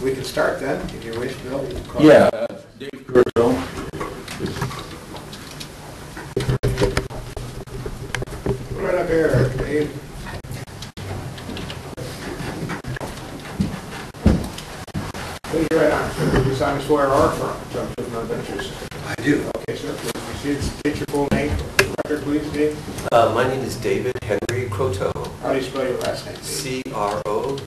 We can start then, if you wish, Bill. Yeah, Dave Croteau. Right up here, Dave. Please right on, sir. You sign swear or affirm. Adventures. I do. Okay, sir. Please proceed. State your full name. Record, please, Dave. My name is David Henry Croteau. How do you spell your last name, Dave? C-R-O-T-E-A-U,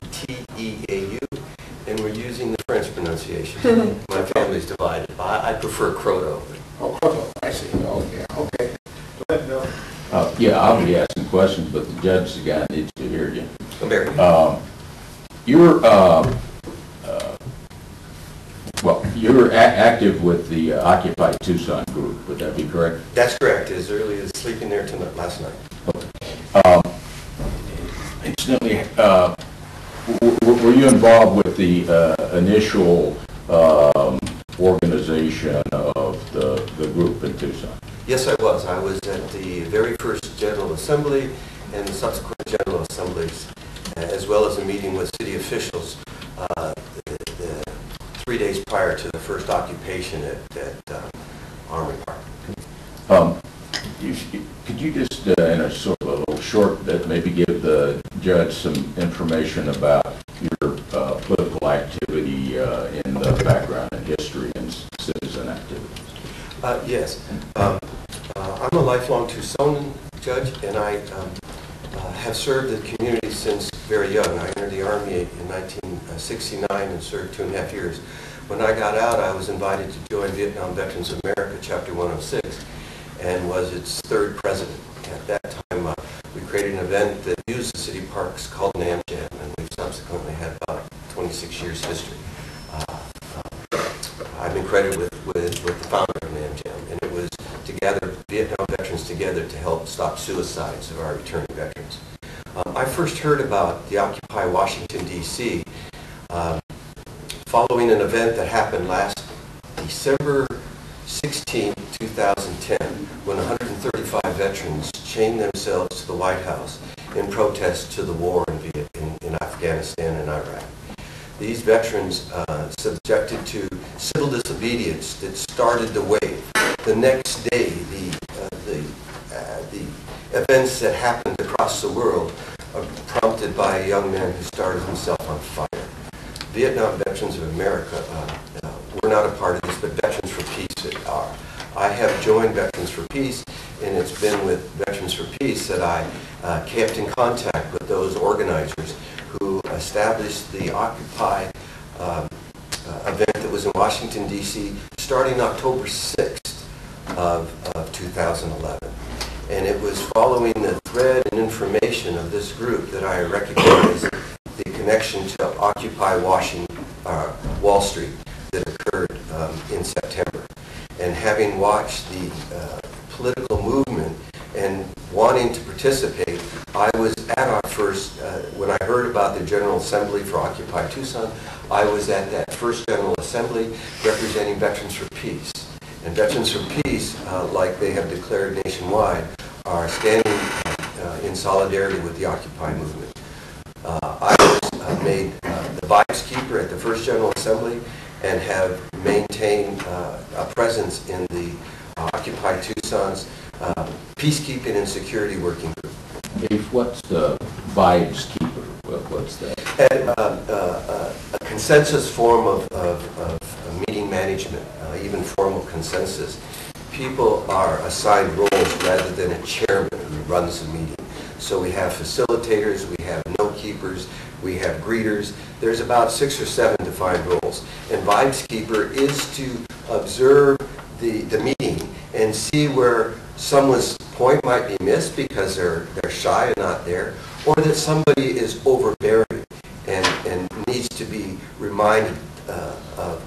and we're using the French pronunciation. My family's divided. I prefer Croteau. Oh, Croteau. I see. Oh, yeah. Okay. Go ahead, Bill. Yeah, I'll be asking questions, but the judge, the guy, needs to hear you. Mary. You're active with the Occupy Tucson group. Would that be correct? That's correct. As early as sleeping there tonight, last night. Incidentally, were you involved with the initial organization of the group in Tucson? Yes, I was. I was at the very first General Assembly and the subsequent General Assemblies, as well as a meeting with city officials the 3 days prior to the first occupation at Armory Park. Could you just, in a sort of a little short bit, maybe give the judge some information about your political activity in the background and history and citizen activities? Yes. I'm a lifelong Tucsonan judge, and I have served the community since very young. I entered the Army in 1969 and served 2.5 years. When I got out, I was invited to join Vietnam Veterans of America, Chapter 106, and was its third president. At that time, we created an event that used the city parks called Nam Jam, and we've subsequently had about 26 years history. I've been credited with the founder of Nam Jam, and it was to gather Vietnam veterans together to help stop suicides of our returning veterans. I first heard about the Occupy Washington, D.C. Following an event that happened last December 16, 2010, when 135 veterans chained themselves to the White House in protest to the war in Afghanistan and Iraq. These veterans subjected to civil disobedience that started the wave. The next day, the events that happened across the world are prompted by a young man who started himself on fire. Vietnam Veterans of America were not a part of this, but Veterans for Peace are. I have joined Veterans for Peace, and it's been with Veterans for Peace that I kept in contact with those organizers who established the Occupy event that was in Washington, D.C., starting October 6th of 2011. And it was following the thread and information of this group that I recognized the connection to Occupy Wall Street that occurred in September. And having watched the political movement and wanting to participate, I was at our first, when I heard about the General Assembly for Occupy Tucson, I was at that first General Assembly representing Veterans for Peace. And Veterans for Peace, like they have declared nationwide, are standing in solidarity with the Occupy movement. I was made the vibes keeper at the first General Assembly and have maintained a presence in the Occupy Tucson's Peacekeeping and Security Working Group. Dave, what's the vibes keeper? What's that? A consensus form of meeting management, even formal consensus. People are assigned roles rather than a chairman who runs the meeting. So we have facilitators, we have note keepers, we have greeters. There's about 6 or 7 defined roles. And vibes keeper is to observe the meeting and see where someone's point might be missed because they're shy and not there, or that somebody is overbearing and needs to be reminded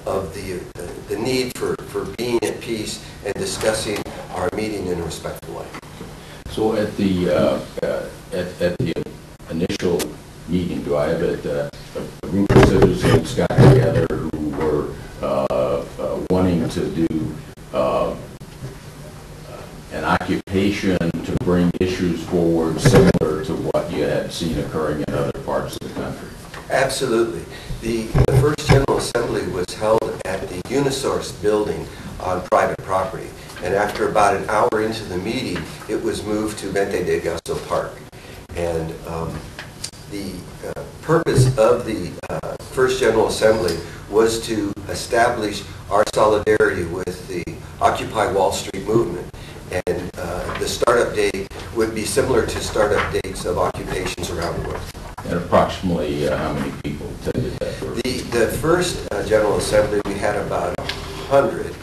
of the need for being at peace and discussing our meeting in a respectful way. So at the initial meeting, do I have it, a group of citizens got together who were wanting to do an occupation to bring issues forward similar to what you had seen occurring in other parts of the country? Absolutely. The first General Unisource building on private property. And after about an hour into the meeting, it was moved to Vente de Augusto Park. And the purpose of the First General Assembly was to establish our solidarity with the Occupy Wall Street movement. And the startup date would be similar to startup dates of occupations around the world. And approximately how many people attended that first? The first General Assembly, we had about 100.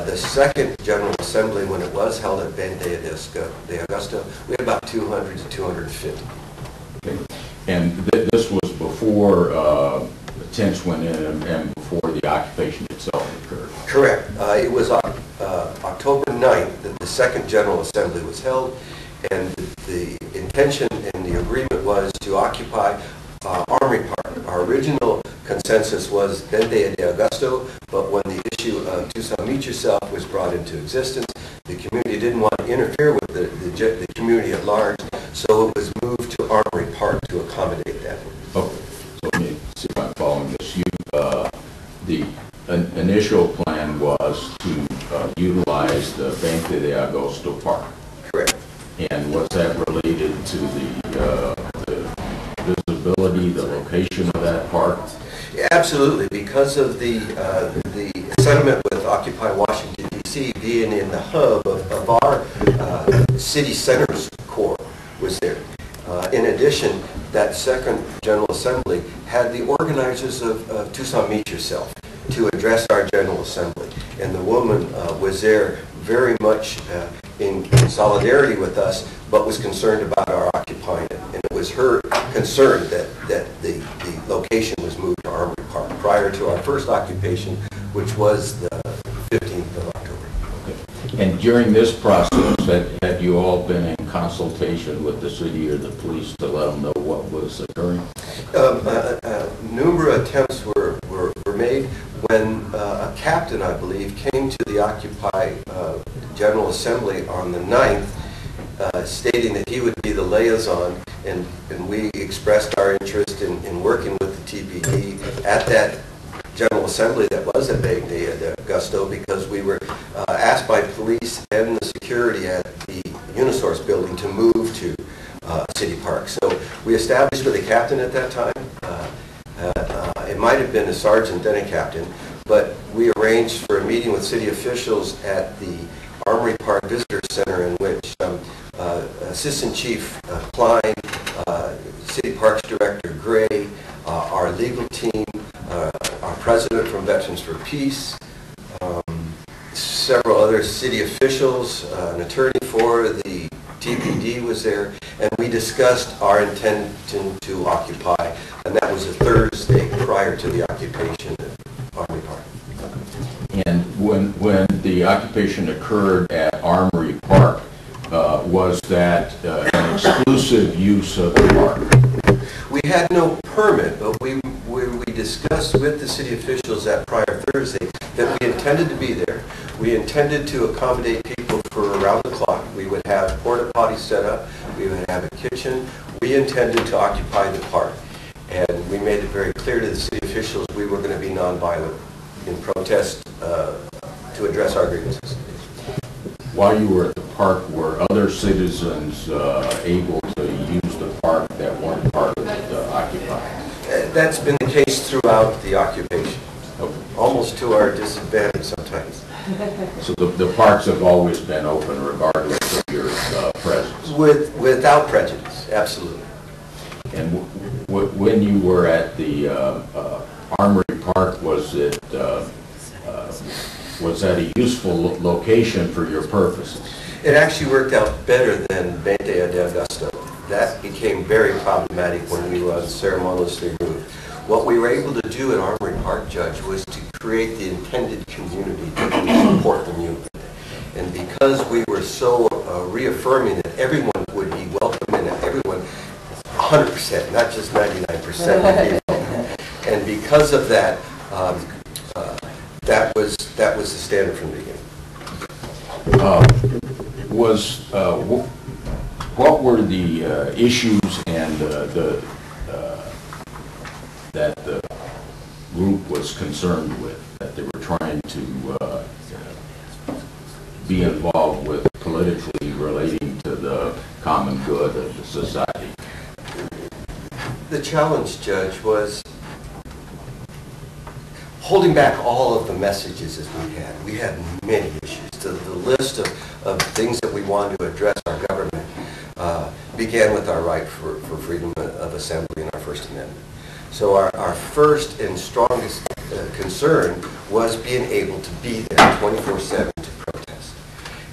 The second General Assembly, when it was held at Vente de Augusto, we had about 200 to 250. Okay. And this was before tents went in and before the occupation itself occurred? Correct. It was October 9th that the second General Assembly was held, and the intention and the agreement was to occupy Armory Park. Our original consensus was Vente de Augusto, but when the issue of Tucson Meet Yourself was brought into existence, the community didn't want to interfere with the community at large, so it was moved to Armory Park to accommodate that. Okay, so let me see if I'm following this. The initial plan was to utilize the Vente de Augusto Park. Correct. And was that related to the visibility, the location of that park? Yeah, absolutely, because of the sentiment with Occupy Washington, D.C. being in the hub of our city center's core was there. In addition, that second General Assembly had the organizers of Tucson Meet Yourself to address our General Assembly. And the woman was there very much in solidarity with us, but was concerned about our occupying it. And it was her concern that the location was moved to Armory Park prior to our first occupation, which was the 15th of October. Okay. And during this process, had you all been in consultation with the city or the police to let them know what was occurring? Numerous attempts were made when a captain, I believe, came to the Occupy General Assembly on the 9th, stating that he would be the liaison, and we expressed our interest in working with the TPD at that General Assembly that was at Vente de Augusto, because we were asked by police and the security at the Unisource building to move to City Park. So we established with a captain at that time. It might have been a sergeant then a captain, but we arranged for a meeting with city officials at the Armory Park Visitor Center, in which Assistant Chief Klein, City Parks Director Gray, our legal team, our president from Veterans for Peace, several other city officials, an attorney for the TPD was there, and we discussed our intention to occupy, and that was a Thursday prior to the occupation of Armory Park. And when the occupation occurred at Armory Park, was that an exclusive use of the park? We had no permit, but we discussed with the city officials that prior Thursday that we intended to be there. We intended to accommodate people for around the clock. We would have porta potties set up. We would have a kitchen. We intended to occupy the park. And we made it very clear to the city officials we were going to be nonviolent in protest to address our grievances. While you were at the park, were other citizens able to use the park that weren't part of the Occupy? That's been the case throughout the occupation, Okay. almost to our disadvantage sometimes. So the parks have always been open regardless of your presence? Without prejudice, absolutely. And when you were at the Armory Park, was that a useful location for your purposes? It actually worked out better than Vente de Augusto. That became very problematic when we were ceremoniously moved. What we were able to do at Armory Park, Judge, was to create the intended community that would support the movement. And because we were so reaffirming that everyone would be welcome and that everyone, 100%, not just 99%, would be welcome. And because of that, that was the standard from the beginning. What were the issues and that the group was concerned with, that they were trying trying to be involved with politically relating to the common good of the society? The challenge, Judge, was holding back all of the messages as we had. We had many issues. The list of things that we wanted to address our government began with our right for freedom of assembly in our First Amendment. So our first and strongest concern was being able to be there 24/7 to protest.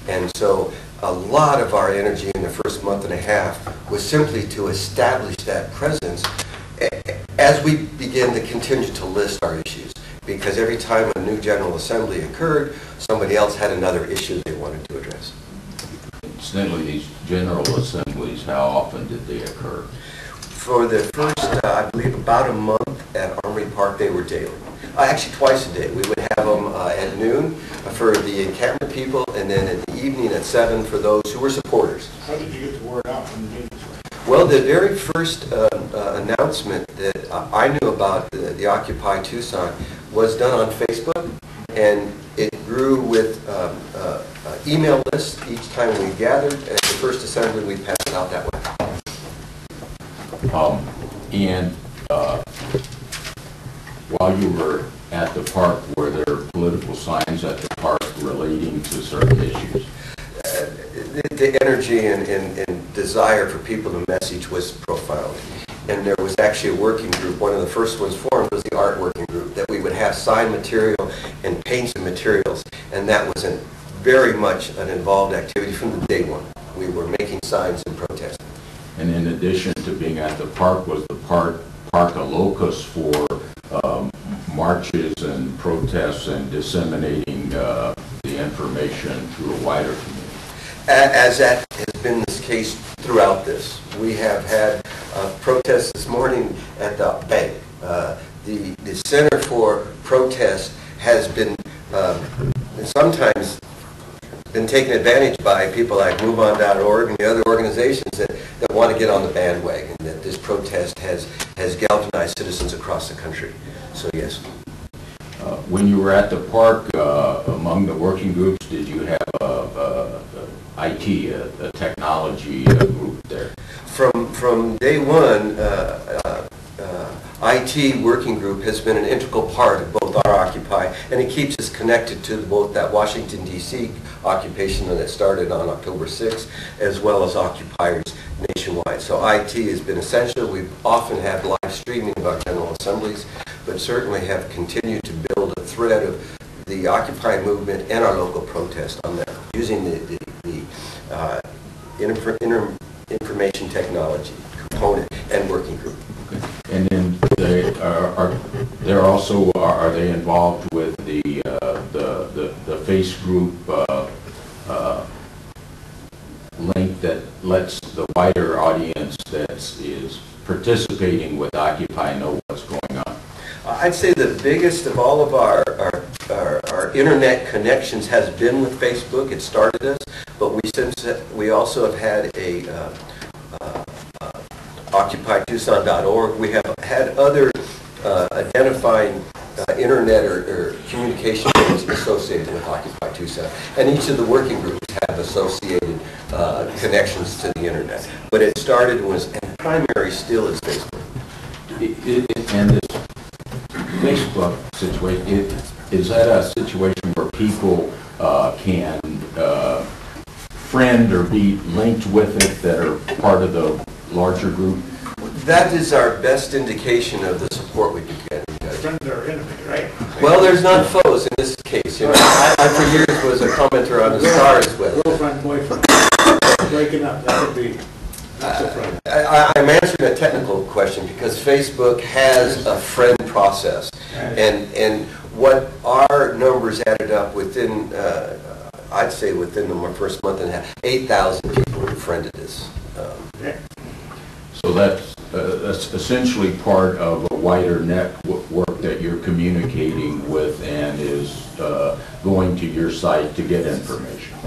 And so a lot of our energy in the first month and a half was simply to establish that presence as we began to continue to list our issues. Because every time a new General Assembly occurred, somebody else had another issue they wanted to address. Incidentally, these General Assemblies, how often did they occur? For the first, I believe, about a month at Armory Park, they were daily. Actually, twice a day. We would have them at noon for the encampment people, and then in the evening at 7 for those who were supporters. How did you get the word out when the meetings were? Well, the very first announcement that I knew about the Occupy Tucson was done on Facebook, and it grew with email lists. Each time we gathered at the first assembly, we passed it out that way. While you were at the park, were there political signs at the park relating to certain issues? The energy and desire for people to message was profound. And there was actually a working group. One of the first ones formed was the art working group, that we would have sign material and paints and materials. And that was very much an involved activity from the day one. We were making signs and protesting. And in addition to being at the park, was the park a locus for marches and protests and disseminating the information to a wider community? As that has been the case throughout this. We have had protests this morning at the bank. The Center for Protest has been sometimes been taken advantage by people like MoveOn.org and the other organizations that want to get on the bandwagon, that this protest has galvanized citizens across the country. So yes. When you were at the park, among the working groups, did you have IT, a technology group there? From day one, IT working group has been an integral part of both our Occupy, and it keeps us connected to both that Washington, D.C. occupation that started on October 6th, as well as occupiers nationwide. So IT has been essential. We often have live streaming of our General Assemblies, but certainly have continued to build a thread of the Occupy movement and our local protest on that, using the information technology component and working group. Okay. And then are they involved with the face group link that lets the wider audience that is participating with Occupy know what's going on? I'd say the biggest of all of our internet connections has been with Facebook. It started us, but we also have had a OccupyTucson.org. We have had other identifying internet or communication things associated with Occupy Tucson, and each of the working groups have associated connections to the internet. But it started and primary still is Facebook. And this Facebook situation, is that a situation where people can friend or be linked with it that are part of the larger group? That is our best indication of the support we can get. Friends are enemies, right? Well, there's not foes in this case. You know, I for years was a commenter on the Stars with. Girlfriend, boyfriend, breaking up, that would be not so friendly. I'm answering a technical question because Facebook has a friend process, and what our numbers added up within, I'd say within the first month and a half, 8,000 people who friended us. So that's essentially part of a wider network that you're communicating with and is going to your site to get information.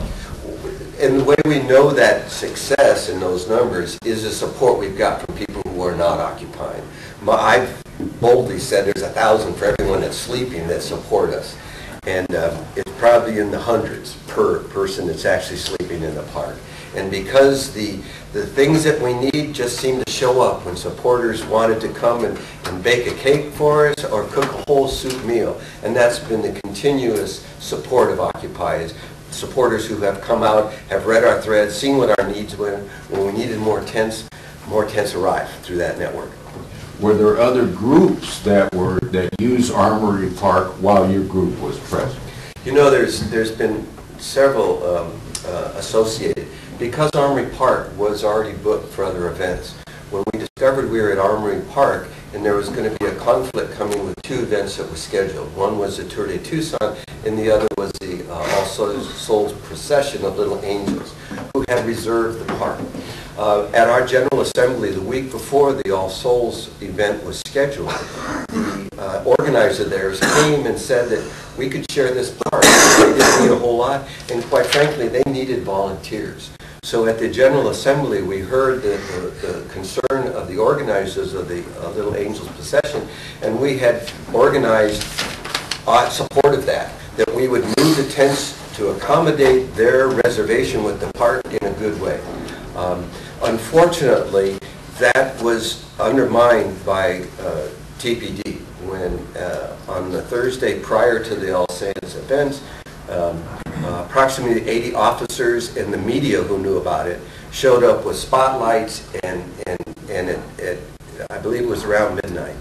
And the way we know that success in those numbers is the support we've got from people who are not occupying. I've boldly said there's 1,000 for everyone that's sleeping that support us. And it's probably in the hundreds per person that's actually sleeping in the park. And because the things that we need just seem to show up when supporters wanted to come and bake a cake for us or cook a whole soup meal. And that's been the continuous support of Occupy, is supporters who have come out, have read our threads, seen what our needs were. When we needed more tents arrived through that network. Were there other groups that use Armory Park while your group was present? You know, there's been several associated. Because Armory Park was already booked for other events, when we discovered we were at Armory Park and there was going to be a conflict coming with two events that were scheduled. One was the Tour de Tucson and the other was the All Souls Procession of Little Angels, who had reserved the park. At our General Assembly the week before the All Souls event was scheduled, the organizer there came and said that we could share this park. They didn't need a whole lot, and quite frankly, they needed volunteers. So at the General Assembly, we heard the concern of the organizers of the Little Angels Procession, and we had organized support of that we would move the tents to accommodate their reservation with the park in a good way. Unfortunately, that was undermined by TPD when on the Thursday prior to the All Saints events, approximately 80 officers and the media who knew about it showed up with spotlights, and I believe it was around midnight,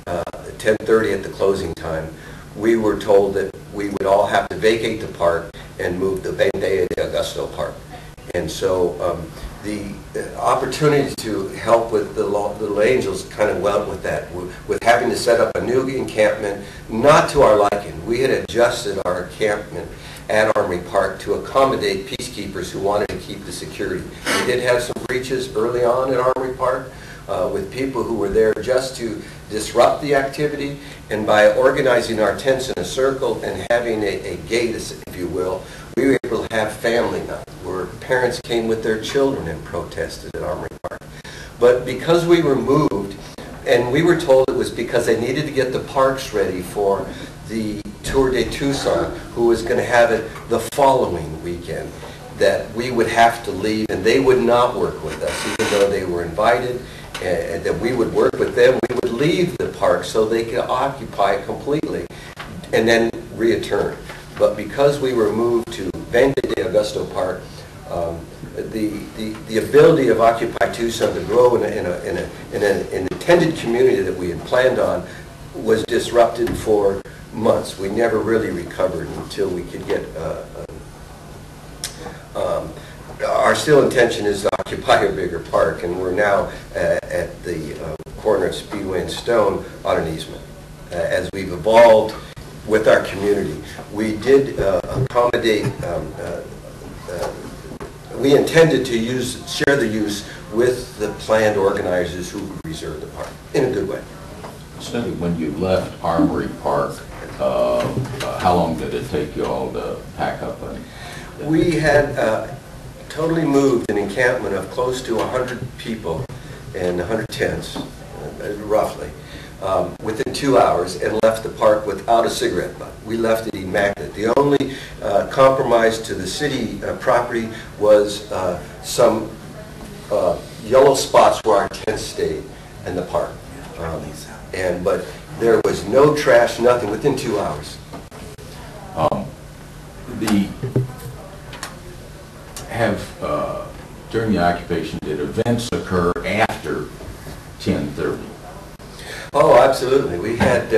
10:30 at the closing time, we were told that we would all have to vacate the park and move the Vendée de Augusto Park. And so the opportunity to help with the Little Angels kind of went with that, with having to set up a new encampment, not to our liking. We had adjusted our encampment at Armory Park to accommodate peacekeepers who wanted to keep the security. We did have some breaches early on at Armory Park with people who were there just to disrupt the activity, and by organizing our tents in a circle and having a gate, if you will, we were able to have family night where parents came with their children and protested at Armory Park. But because we were moved, and we were told it was because they needed to get the parks ready for the Tour de Tucson, who was going to have it the following weekend, that we would have to leave, and they would not work with us, even though they were invited, and that we would work with them. We would leave the park so they could occupy it completely and then return. But because we were moved to Vendée de Augusto Park, the ability of Occupy Tucson to grow in an intended community that we had planned on was disrupted for months. We never really recovered until we could get our still intention is to occupy a bigger park, and we're now at the corner of Speedway and Stone on an easement. As we've evolved with our community, we did accommodate, we intended to share the use with the planned organizers who reserved the park in a good way. Cindy, when you left Armory Park, how long did it take you all to pack up? We had totally moved an encampment of close to 100 people and 100 tents, roughly, within 2 hours, and left the park without a cigarette butt. We left it immaculate. The only compromise to the city property was some yellow spots where our tents stayed in the park. But there was no trash, nothing, within 2 hours. During the occupation, did events occur after 10:30? Oh, absolutely. We had,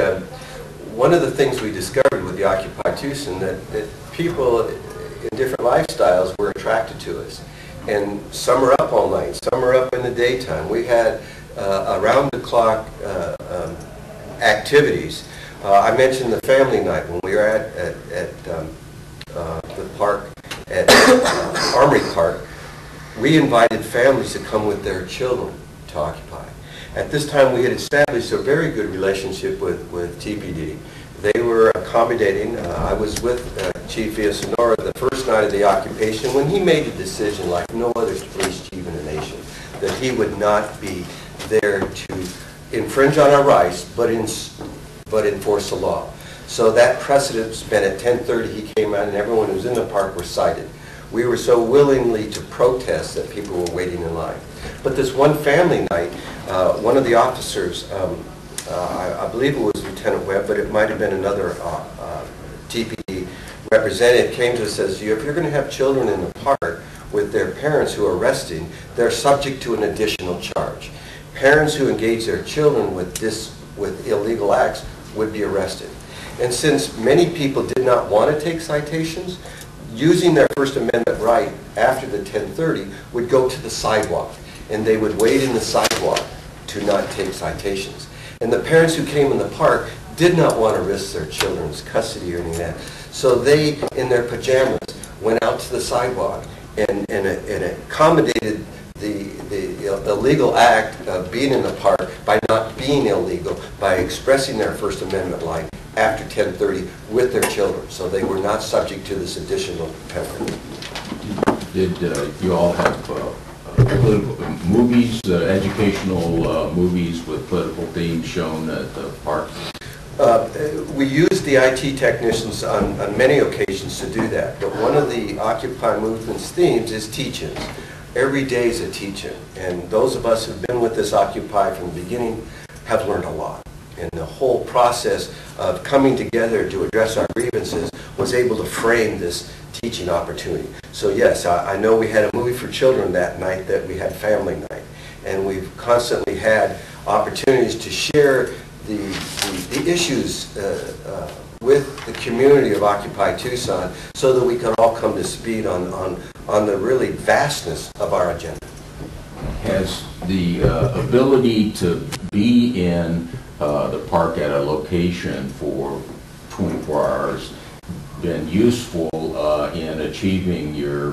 one of the things we discovered with the Occupy Tucson, that people in different lifestyles were attracted to us. And some are up all night, some are up in the daytime. We had around-the-clock activities. I mentioned the family night when we were at the park, at Armory Park. We invited families to come with their children to occupy. At this time, we had established a very good relationship with TPD. They were accommodating. I was with Chief Villasenora the first night of the occupation when he made a decision like no other police chief in the nation, that he would not be there to infringe on our rights, but enforce the law. So that precedent's been at 10:30, he came out and everyone who was in the park were cited. We were so willingly to protest that people were waiting in line. But this one family night, one of the officers, I believe it was Lieutenant Webb, but it might have been another TPD representative, came to us and says, if you're going to have children in the park with their parents who are resting, they're subject to an additional charge. Parents who engage their children with illegal acts would be arrested. And since many people did not want to take citations, using their First Amendment right after the 10:30 would go to the sidewalk, and they would wait in the sidewalk to not take citations. And the parents who came in the park did not want to risk their children's custody or anything like that. So they, in their pajamas, went out to the sidewalk and accommodated the illegal act of being in the park by not being illegal, by expressing their First Amendment right after 10:30 with their children. So they were not subject to this additional penalty. Did you all have political movies, educational movies with political themes shown at the park? We use the IT technicians on many occasions to do that, but one of the Occupy movement's themes is teach-ins. Every day is a teach-in, and those of us who've been with this Occupy from the beginning have learned a lot. And the whole process of coming together to address our grievances was able to frame this teaching opportunity. So yes, I know we had a movie for children that night, that we had family night, and we've constantly had opportunities to share the issues with the community of Occupy Tucson so that we can all come to speed on the really vastness of our agenda. Has the ability to be in the park at a location for 24 hours been useful in achieving your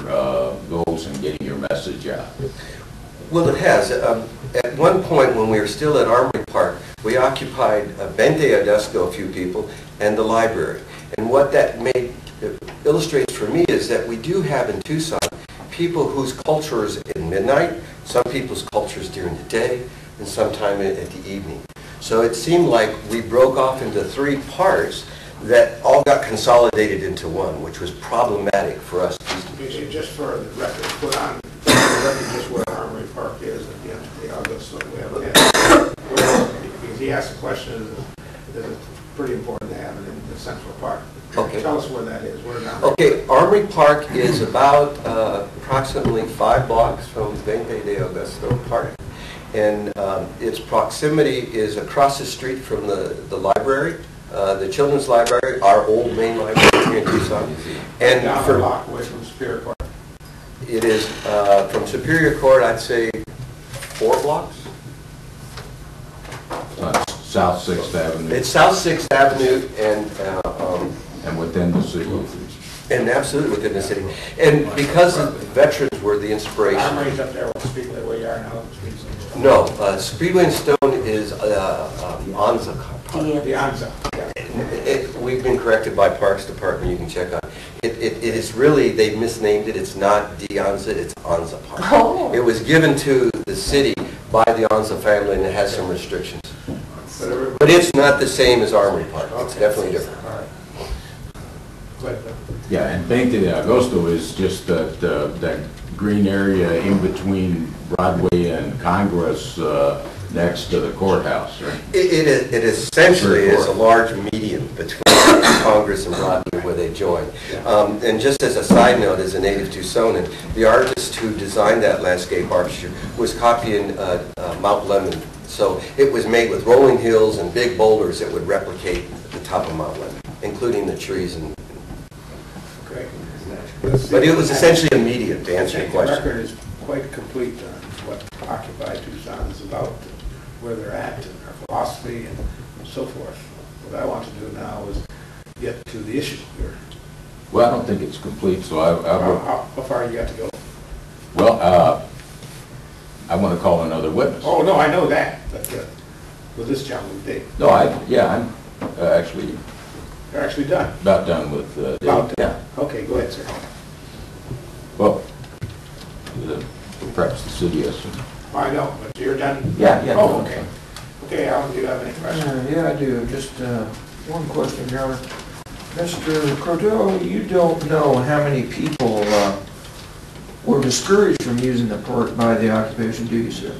goals and getting your message out? Well, it has. At one point when we were still at Armory Park, we occupied Bente Adesco, a few people, and the library. And what that illustrates for me is that we do have in Tucson people whose culture is in midnight, some people's culture is during the day, and sometime at the evening. So it seemed like we broke off into three parts that all got consolidated into one, which was problematic for us. Just for the record, put on the record just where Armory Park is at the end of the August. So we have because he asked the question, is it pretty important to have it in the Central Park? Okay. Tell us where that is. Okay, Armory Park is about approximately 5 blocks from Bente de Augusto Park. And its proximity is across the street from the library, the children's library, our old main library here in Tucson. And down a block away from Superior Court. It is from Superior Court, I'd say 4 blocks. South 6th Avenue. It's South 6th Avenue And within the city. And absolutely within the city. And because the veterans were the inspiration. Armory's up there with Speedway where you are now. No, Speedway and Stone is Anza Park. The Anza. Yeah. We've been corrected by Parks Department, you can check on. It is really, they misnamed it, it's not De Anza, it's Anza Park. Oh. It was given to the city by the Anza family and it has some restrictions. But it's not the same as Armory Park, it's definitely different. All right. But, Yeah, and Bente de Agosto is just that green area in between Broadway and Congress next to the courthouse, right? It essentially is a large median between Congress and Broadway where they join. And just as a side note, as a native Tucsonan, the artist who designed that landscape architecture was copying Mount Lemmon. So it was made with rolling hills and big boulders that would replicate the top of Mount Lemmon, including the trees. okay. But it was essentially a median, to answer your question. The record is quite complete on what Occupy Tucson is about, where they're at, and their philosophy, and so forth. What I want to do now is get to the issue here. Well, I don't think it's complete, so I will. How far you got to go? Well, I want to call another witness. Oh, no, I know that, but with this gentleman, Dave. No, I'm actually They're actually done. about done with Dave. About Yeah. done. Okay, go ahead, sir. Well, perhaps the city has some. I know, but you're done? Yeah. Oh, okay. Okay, Alan, do you have any questions? Yeah, I do. Just One question, Your Honor. Mr. Croteau, you don't know how many people were discouraged from using the park by the occupation, do you, sir?